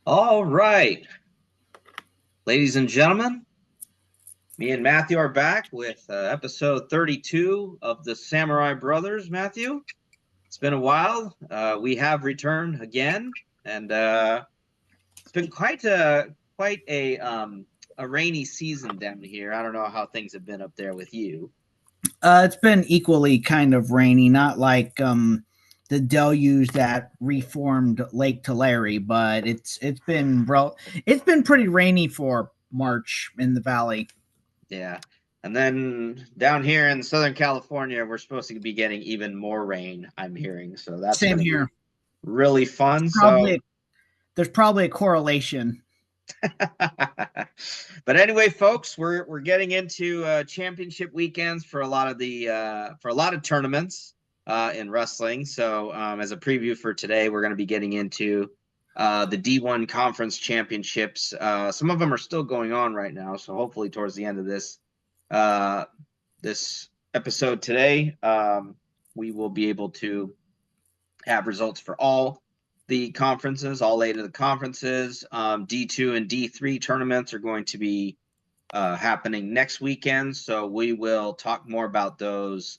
All right, ladies and gentlemen, me and Matthew are back with episode 32 of the Samurai Brothers. Matthew, it's been a while. We have returned again, and it's been quite a rainy season down here. I don't know how things have been up there with you. It's been equally kind of rainy, not like the deluge that reformed Lake Tulare, but it's been pretty rainy for March in the valley. Yeah. And then down here in Southern California, we're supposed to be getting even more rain, I'm hearing. So that's Same going to be here. really fun. So Probably there's probably a correlation. but anyway, folks, we're getting into championship weekends for a lot of tournaments in wrestling. So as a preview for today, we're going to be getting into the D1 conference championships. Some of them are still going on right now, so hopefully towards the end of uh, this episode today, we will be able to have results for all the conferences, all 8 of the conferences. D2 and D3 tournaments are going to be happening next weekend, so we will talk more about those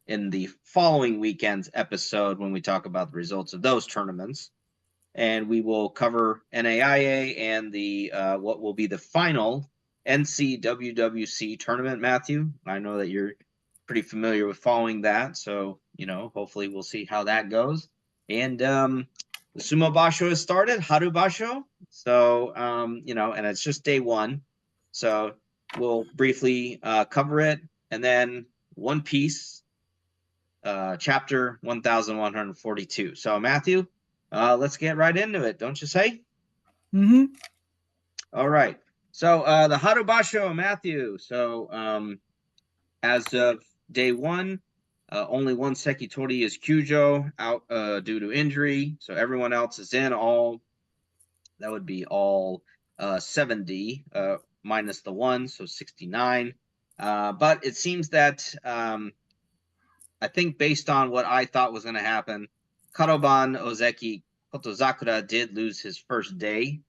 in the following weekend's episode when we talk about the results of those tournaments. And we will cover NAIA and the what will be the final NCWWC tournament. Matthew, I know that you're pretty familiar with following that, so hopefully we'll see how that goes. And the Sumo Basho has started, Haru Basho. So and it's just day one, so we'll briefly cover it, and then Onepiece, chapter 1142. So Matthew, let's get right into it, don't you say? Mm-hmm. All right. So the Haru Basho, Matthew. So as of day one, only one Sekitori is Kyujo out due to injury. So everyone else is in. That would be all 70 minus the one, so 69. But it seems that I think based on what I thought was going to happen, Karoban Ozeki Kotozakura did lose his first day,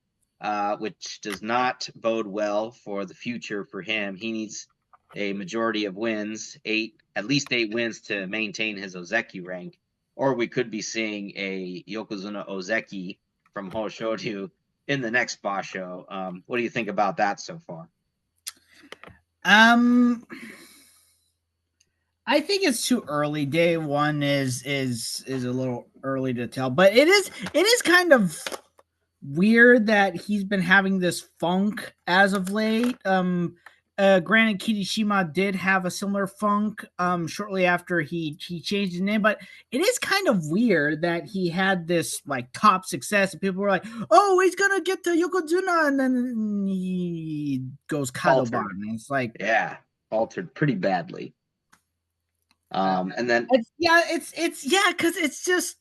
which does not bode well for the future for him. He needs a majority of wins, at least 8 wins to maintain his Ozeki rank, or we could be seeing a Yokozuna Ozeki from Hoshoryu in the next Basho. What do you think about that so far? Um, I think it's too early. Day one is a little early to tell, but it is kind of weird that he's been having this funk as of late. Granted, Kirishima did have a similar funk shortly after he changed his name, but it is kind of weird that he had this like top success and people were like, "Oh, he's gonna get to Yokozuna," and then he goes Kadoban. And it's like, yeah, altered pretty badly. And then it's yeah, because it's just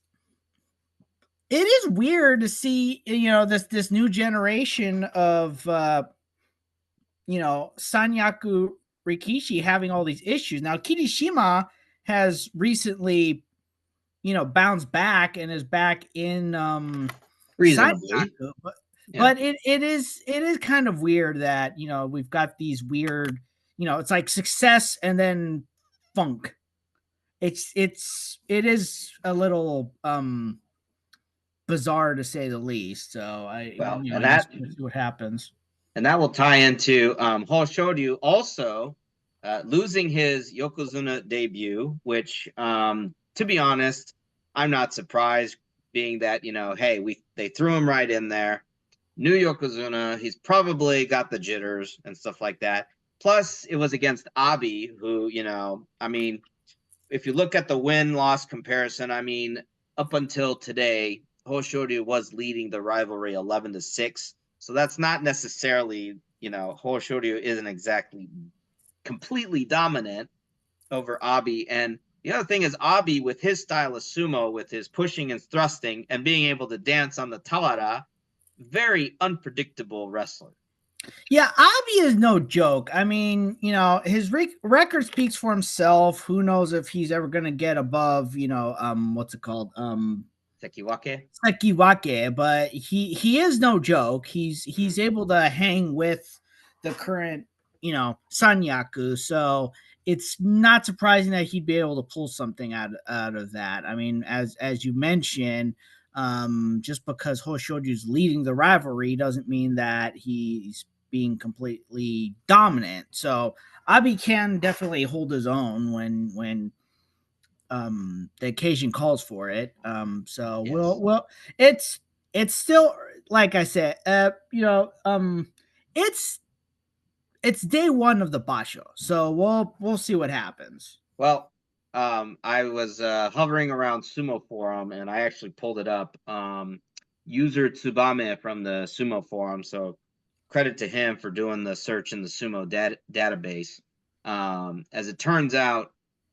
it is weird to see this new generation of Sanyaku Rikishi having all these issues. Now Kirishima has recently bounced back and is back in reasonably, Sanyaku, but yeah. it is kind of weird that we've got these weird it's like success and then funk. It is a little bizarre to say the least. So Well, I guess we'll see what happens. and that will tie into Hoshoryu also losing his Yokozuna debut, which, to be honest, I'm not surprised, being that hey, they threw him right in there. New Yokozuna, he's probably got the jitters and stuff like that. Plus, it was against Abi, who I mean, if you look at the win-loss comparison, I mean, up until today, Hoshoryu was leading the rivalry 11-6. So that's not necessarily, Hoshoryu isn't exactly completely dominant over Abi. And the other thing is Abi, with his style of sumo, with his pushing and thrusting and being able to dance on the tawara, very unpredictable wrestler. Yeah, Abi is no joke. I mean, his record speaks for himself. Who knows if he's ever going to get above, what's it called? Sekiwake. Sekiwake, but he is no joke. He's able to hang with the current, Sanyaku. So it's not surprising that he'd be able to pull something out of that. I mean, as you mentioned, just because Hoshoju's leading the rivalry doesn't mean that he's being completely dominant. So Abi can definitely hold his own when the occasion calls for it. So Yes. we'll it's still, like I said, it's day one of the basho, so we'll see what happens. Well, I was hovering around Sumo Forum, and I actually pulled it up. User Tsubame from the Sumo Forum, so credit to him for doing the search in the Sumo database. As it turns out,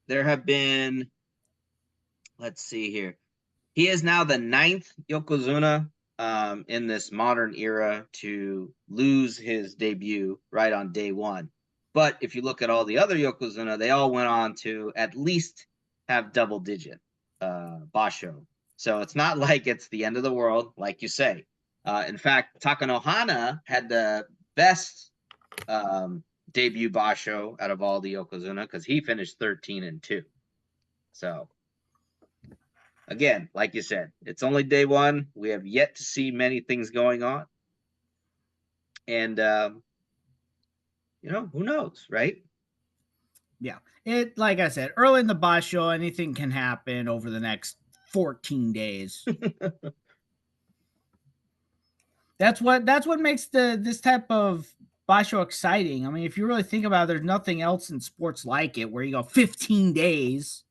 there have been, let's see here, he is now the 9th Yokozuna in this modern era to lose his debut right on day one. But if you look at all the other Yokozuna, they all went on to at least have double-digit basho. So it's not like it's the end of the world, like you say. In fact, Takanohana had the best debut basho out of all the Yokozuna because he finished 13-2. So again, like you said, it's only day one. We have yet to see many things going on. And, who knows, right? Yeah, it, like I said, early in the basho, anything can happen over the next 14 days. That's what makes this type of basho exciting. I mean, if you really think about it, there's nothing else in sports like it where you go 15 days.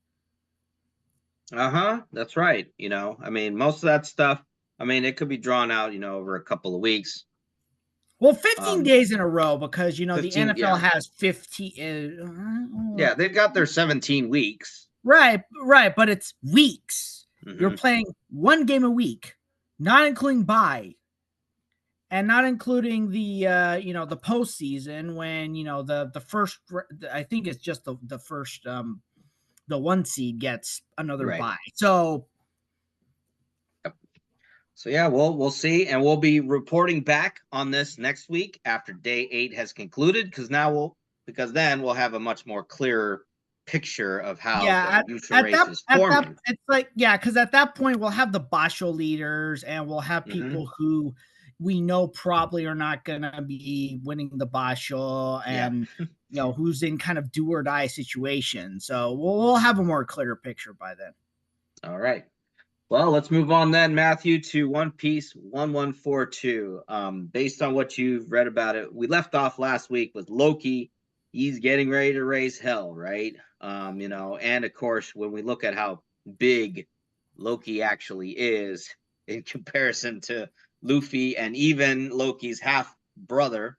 That's right. I mean, most of that stuff, I mean, it could be drawn out, over a couple of weeks. Well, 15 days in a row because, 15, the NFL has 15. Yeah, they've got their 17 weeks. Right, but it's weeks. Mm-hmm. You're playing one game a week, not including bye, and not including the the postseason when the first, I think it's just the first the one seed gets another bye. So yeah, we'll see, and we'll be reporting back on this next week after day 8 has concluded, because then we'll have a much more clearer picture of how the Yusha race is forming. It's like, because at that point we'll have the basho leaders, and we'll have people who we know probably are not going to be winning the basho, and who's in kind of do or die situation. So we'll have a more clear picture by then. All right. Well, let's move on then, Matthew, to One Piece 1142. Based on what you've read about it, we left off last week with Loki. He's getting ready to raise hell, right? And of course, when we look at how big Loki actually is in comparison to Luffy and even Loki's half brother,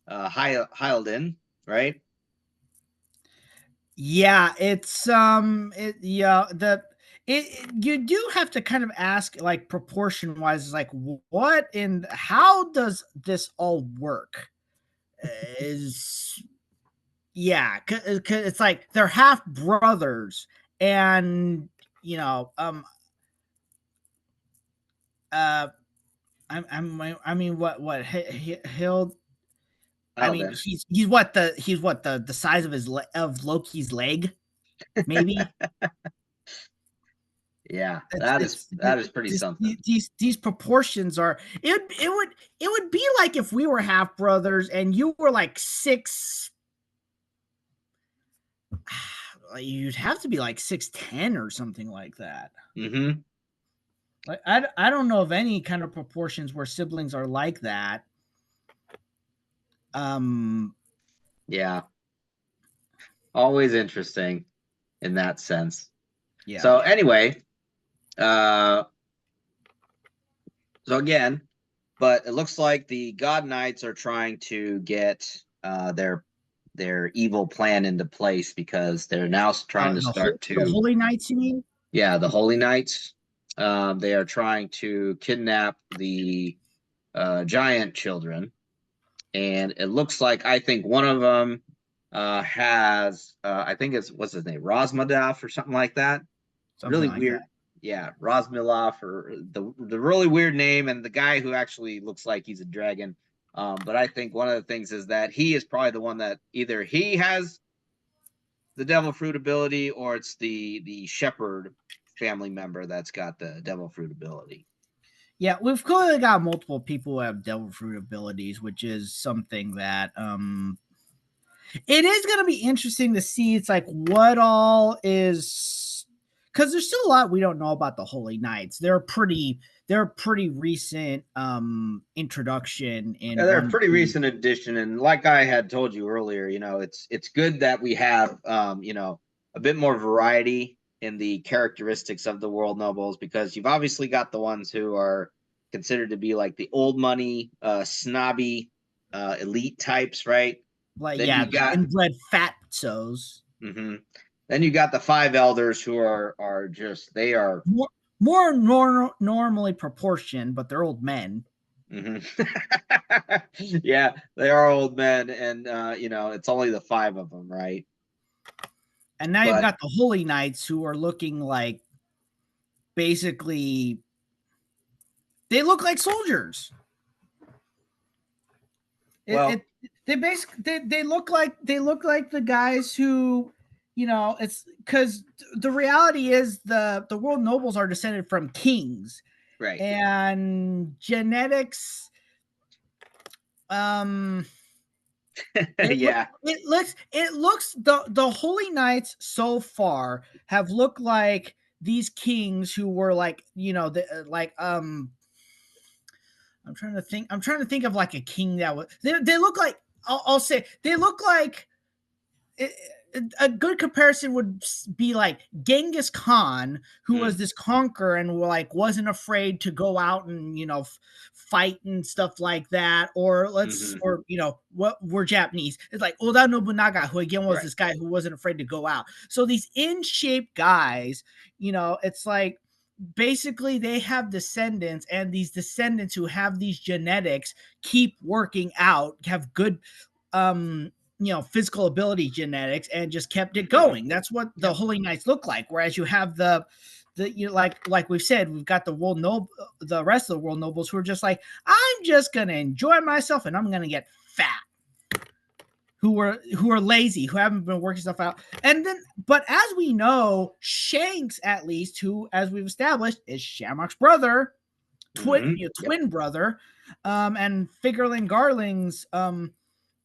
Hyldin, right? Yeah, it's you do have to kind of ask, like, proportion wise, like, what and how does this all work? Cause it's like they're half brothers, and I mean, what Hild. I mean, he's what the size of Loki's leg, maybe. Yeah, that is pretty something. These proportions are, it would be like if we were half brothers and you were like 6. You'd have to be like 6'10" or something like that. Mm-hmm. Like I don't know of any kind of proportions where siblings are like that. Yeah. Always interesting in that sense. Yeah. So anyway, so again, but it looks like the God Knights are trying to get their evil plan into place, because they're now trying to start the Holy Knights, you mean? Yeah, the Holy Knights. They are trying to kidnap the giant children, and it looks like, I think one of them has I think it's, what's his name, Rosmadaf or something like that. Really weird. Yeah, Razmilov, or the really weird name, and the guy who actually looks like he's a dragon. But I think one of the things is that he is probably the one that either he has the devil fruit ability, or it's the shepherd family member that's got the devil fruit ability. Yeah, we've clearly got multiple people who have devil fruit abilities, which is something that it is going to be interesting to see. It's like what all is, because there's still a lot we don't know about the Holy Knights. They're a pretty recent introduction Yeah, in they're a One pretty Piece. recent addition, and like I had told you earlier, it's good that we have a bit more variety in the characteristics of the world nobles, because you've obviously got the ones who are considered to be like the old money, snobby, elite types, right? Like, Then yeah, you the got inbred fatsos. mhm. Then you got the five elders who are just they are Normally proportioned, but they're old men. mhm. Yeah, they are old men, and it's only the five of them, right? And now you've But got the Holy Knights who are looking like basically they look like soldiers. It, well, it they basically they look like the guys who, it's because the reality is the world nobles are descended from kings, right. and genetics um Yeah. it looks the Holy Knights so far have looked like these kings who were like, like I'm trying to think of like a king that was they look like I'll say they look like a good comparison would be like Genghis Khan, who was this conqueror and like wasn't afraid to go out and fight and stuff like that. Or Mm-hmm. what we're Japanese. It's like Oda Nobunaga, who again was Right. this guy who wasn't afraid to go out. So these in shape guys, it's like basically they have descendants, and these descendants who have these genetics keep working out, have good physical ability genetics, and just kept it Mm-hmm. going. That's what the Yep. Holy Knights look like. Whereas you have the like we've said, we've got the rest of the world nobles who are just like, I'm just gonna enjoy myself and I'm gonna get fat, who are lazy, who haven't been working stuff out. And then, but as we know, Shanks, at least, who, as we've established, is Shamrock's brother, Mm-hmm. Yep. twin brother, and Figurling Garling's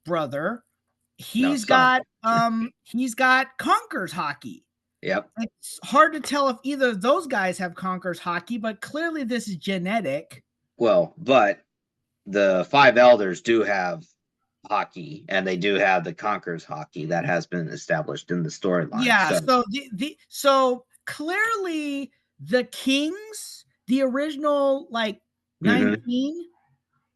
brother. No, son. He's got Conker's hockey. Yep. It's hard to tell if either of those guys have Conker's hockey, but clearly this is genetic. Well, but the five elders do have hockey, and they do have the Conquerors hockey that has been established in the storyline. Yeah, So, so so clearly the Kings, the original like mm-hmm. 19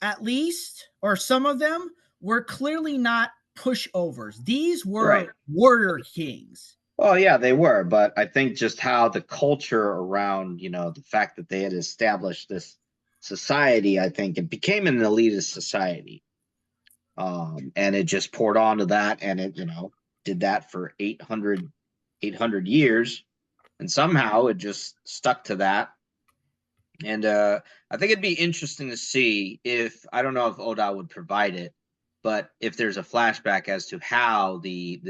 at least, or some of them, were clearly not pushovers. These Right. were warrior kings. Well, yeah, they were, but I think just how the culture around, the fact that they had established this society, I think it became an elitist society. And it just poured onto that, and it, did that for 800 years, and somehow it just stuck to that. And I think it'd be interesting to see if, I don't know if Oda would provide it, but if there's a flashback as to how this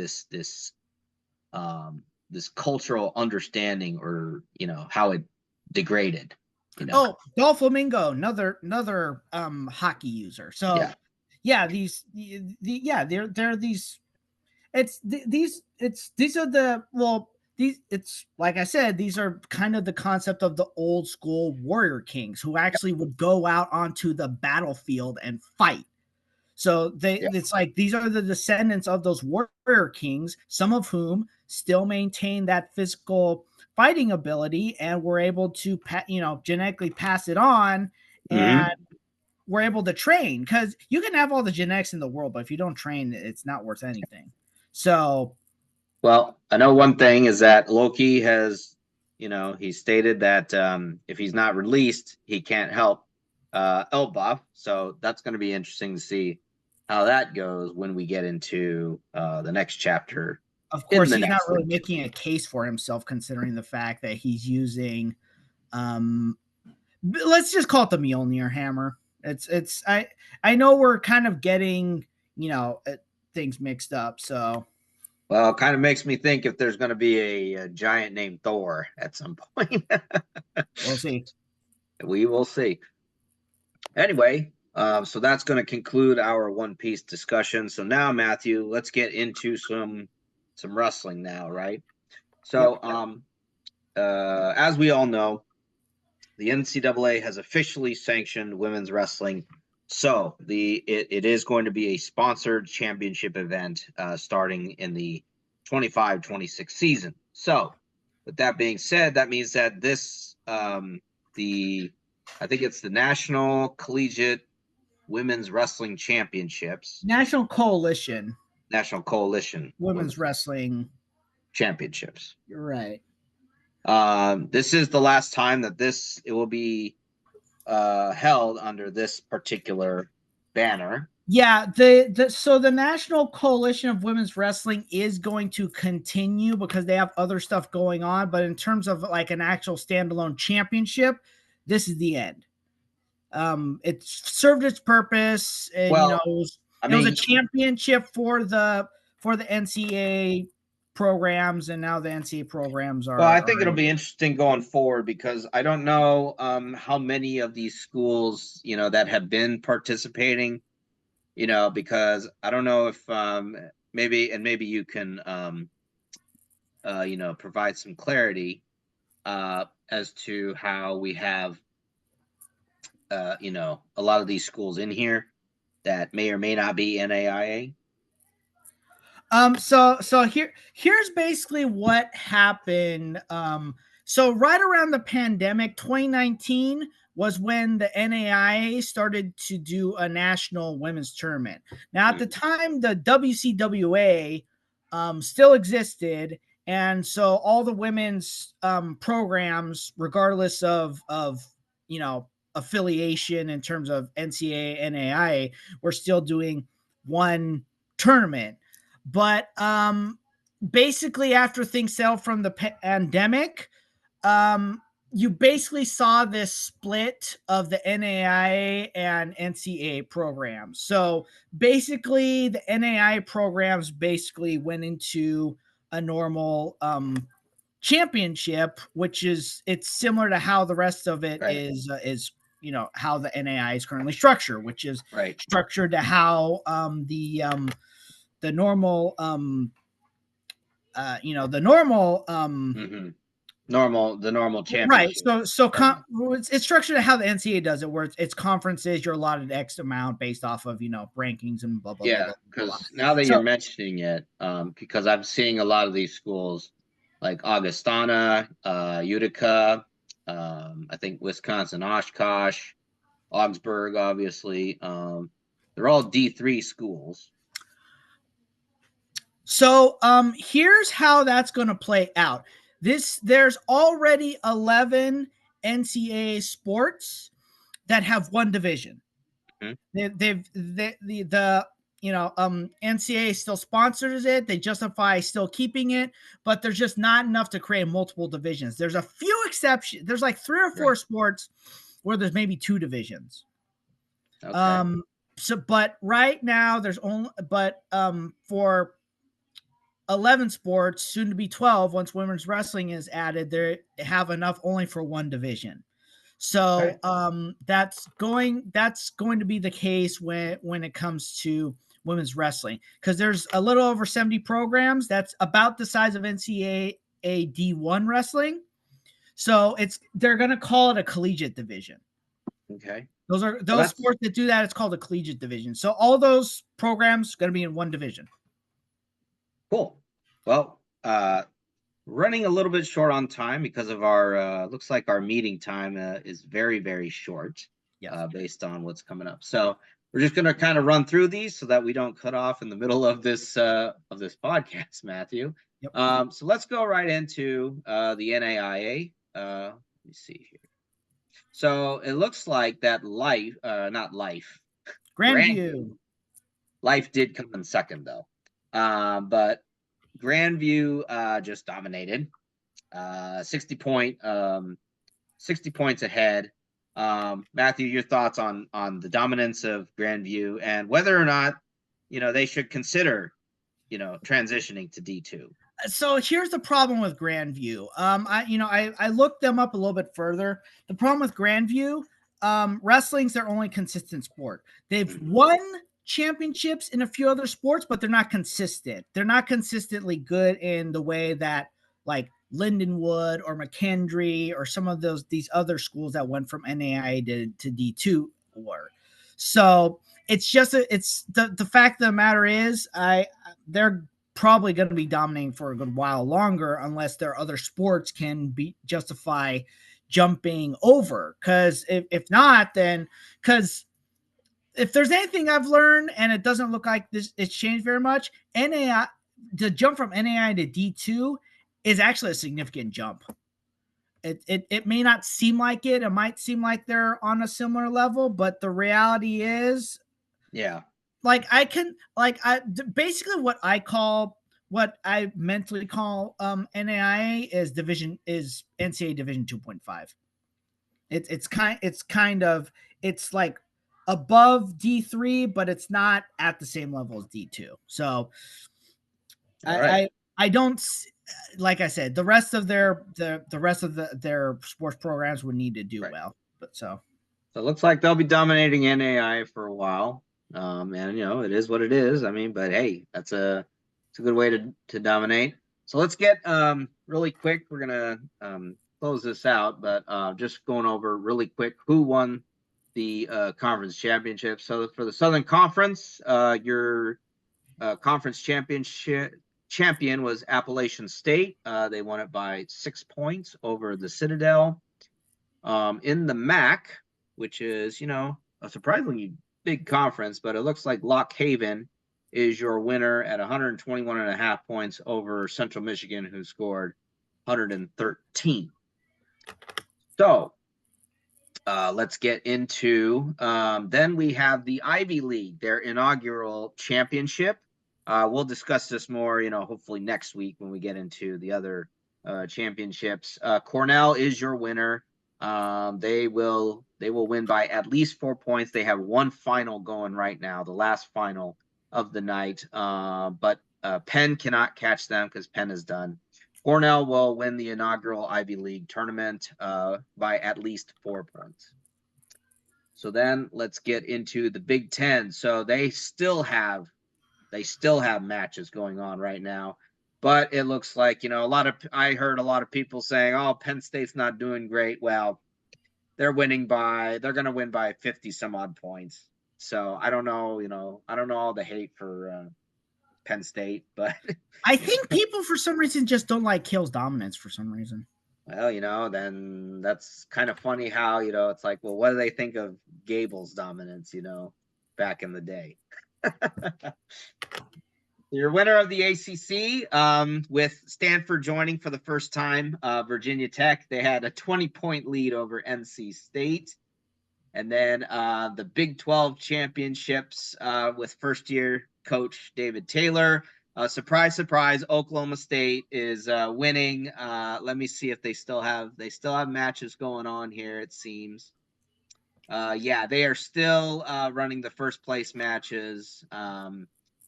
cultural understanding, or how it degraded. Oh, Dolphamingo, another hockey user. Yeah. So yeah, yeah, they're these these are the these it's like I said, these are kind of the concept of the old school warrior kings who actually would go out onto the battlefield and fight. So Yeah. it's like these are the descendants of those warrior kings, some of whom still maintain that physical fighting ability and were able to genetically pass it on, and Mm-hmm. were able to train, because you can have all the genetics in the world, but if you don't train, it's not worth anything. So Well, I know one thing is that Loki has, he stated that if he's not released, he can't help Elbaf. So that's going to be interesting to see how that goes when we get into the next chapter of in course the he's not next really week. making a case for himself, considering the fact that he's using Let's just call it the Mjolnir hammer. I know we're kind of getting, things mixed up. So, well, it kind of makes me think if there's going to be a giant named Thor at some point. we'll see. We will see. Anyway, so that's going to conclude our One Piece discussion. So now, Matthew, let's get into some wrestling now, right? So, as we all know, the NCAA has officially sanctioned women's wrestling. So it is going to be a sponsored championship event starting in the 25-26 season. So with that being said, that means that this I think it's the National Collegiate Women's Wrestling Championships. National Coalition Women's Wrestling Championships. You're right. This is the last time that it will be held under this particular banner. Yeah, so the National Coalition of Women's Wrestling is going to continue because they have other stuff going on, but in terms of like an actual standalone championship, this is the end. It served its purpose. And, Well, it was a championship for the NCAA programs, and now the NCAA programs are. Well, I think it'll be interesting going forward because I don't know how many of these schools, that have been participating, because I don't know if maybe you can provide some clarity as to how we have a lot of these schools in here that may or may not be NAIA. So here's basically what happened. So right around the pandemic, 2019 was when the NAIA started to do a national women's tournament. Now, at the time, the WCWA still existed, and so all the women's programs, regardless of affiliation in terms of NCAA, NAIA, were still doing one tournament. But basically, after things settled from the pandemic, you basically saw this split of the NAIA and NCAA programs. So basically, the NAIA programs basically went into a normal championship, which it's similar to how the rest of it is how the NAIA is currently structured, which is structured to how the normal normal championship. Right. So it's structured to how the NCAA does it, where it's conferences, you're allotted X amount based off of rankings and blah blah. Yeah, because now that you're mentioning it, because I'm seeing a lot of these schools like Augustana, Utica, I think Wisconsin, Oshkosh, Augsburg, obviously, they're all D3 schools. So here's how that's going to play out. There's already 11 NCAA sports that have one division. Mm-hmm. NCAA still sponsors it. They justify still keeping it, but there's just not enough to create multiple divisions. There's a few exceptions. There's like 3 or 4 sports where there's maybe 2 divisions. Okay. But right now there's only, for 11 sports, soon to be 12, once women's wrestling is added, they have enough only for 1 division. So that's going to be the case when it comes to women's wrestling, because there's a little over 70 programs. That's about the size of NCAA D1 wrestling. So they're going to call it a collegiate division. Okay. Those sports that do that, it's called a collegiate division. So all those programs going to be in 1 division. Cool. Well, running a little bit short on time because of our looks like our meeting time is very, very short. Based on what's coming up. So we're just going to kind of run through these so that we don't cut off in the middle of this podcast, Matthew. Yep. So let's go right into the NAIA. Let me see here. So it looks like that Grandview. Life did come in second though. But Grandview just dominated. 60-point 60 points ahead. Matthew, your thoughts on the dominance of Grandview and whether or not, they should consider, transitioning to D2. So here's the problem with Grandview. I looked them up a little bit further. The problem with Grandview, wrestling's their only consistent sport. They've won championships in a few other sports, but they're not consistent. They're not consistently good in the way that like Lindenwood or McKendree or some of these other schools that went from NAIA to D2 were. So it's just it's the fact of the matter is they're probably going to be dominating for a good while longer unless their other sports can justify jumping over. Because if not, then because if there's anything I've learned, and it doesn't look like it's changed very much, NAI the jump from NAI to D2 is actually a significant jump. It may not seem like it. It might seem like they're on a similar level, but the reality is, yeah, basically what I mentally call NAIA is NCAA Division 2.5. It's like above D3, but it's not at the same level as D2. So I don't, like I said, the rest of their sports programs would need to do well. But so it looks like they'll be dominating NAI for a while. And it is what it is. I mean, but hey, it's a good way to dominate. So let's get really quick. We're gonna close this out, but just going over really quick who won the conference championship. So for the Southern Conference, your conference champion was Appalachian State. They won it by 6 points over the Citadel. In the MAC, which is, a surprisingly big conference, but it looks like Lock Haven is your winner at 121.5 points over Central Michigan, who scored 113. So let's get into, then we have the Ivy League, their inaugural championship. We'll discuss this more, hopefully next week when we get into the other championships. Cornell is your winner. They will win by at least 4 points. They have one final going right now, the last final of the night. But Penn cannot catch them because Penn is done. Cornell will win the inaugural Ivy League tournament by at least 4 points. So then let's get into the Big Ten. So they still have matches going on right now. But it looks like, I heard a lot of people saying, oh, Penn State's not doing great. Well, they're going to win by 50 some odd points. So I don't know, I don't know all the hate for Penn State, but I think people for some reason just don't like Kale's dominance for some reason. Well, then that's kind of funny how, it's like, well, what do they think of Gable's dominance, back in the day? Your winner of the ACC, with Stanford joining for the first time, Virginia Tech. They had a 20-point lead over NC State. And then the Big 12 championships with first-year coach David Taylor. Surprise, surprise, Oklahoma State is winning. Let me see if they still have matches going on here, it seems. Yeah, they are still running the first place matches.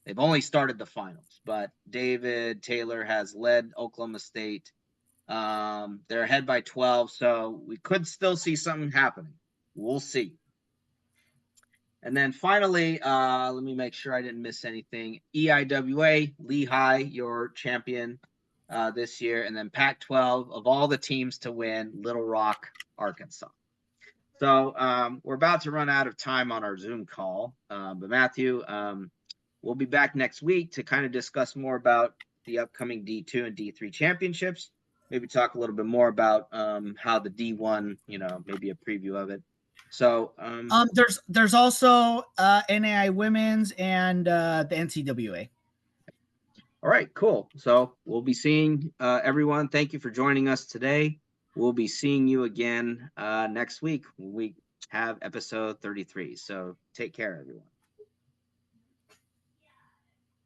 They've only started the finals, but David Taylor has led Oklahoma State. They're ahead by 12, so we could still see something happening. We'll see. And then finally, let me make sure I didn't miss anything. EIWA, Lehigh, your champion this year. And then Pac-12, of all the teams to win, Little Rock, Arkansas. So we're about to run out of time on our Zoom call. But Matthew, we'll be back next week to kind of discuss more about the upcoming D2 and D3 championships. Maybe talk a little bit more about how the D1, maybe a preview of it. So there's also NAI women's and the NCWWA. All right, cool. So we'll be seeing everyone. Thank you for joining us today. We'll be seeing you again next week when we have episode 33. So take care, everyone.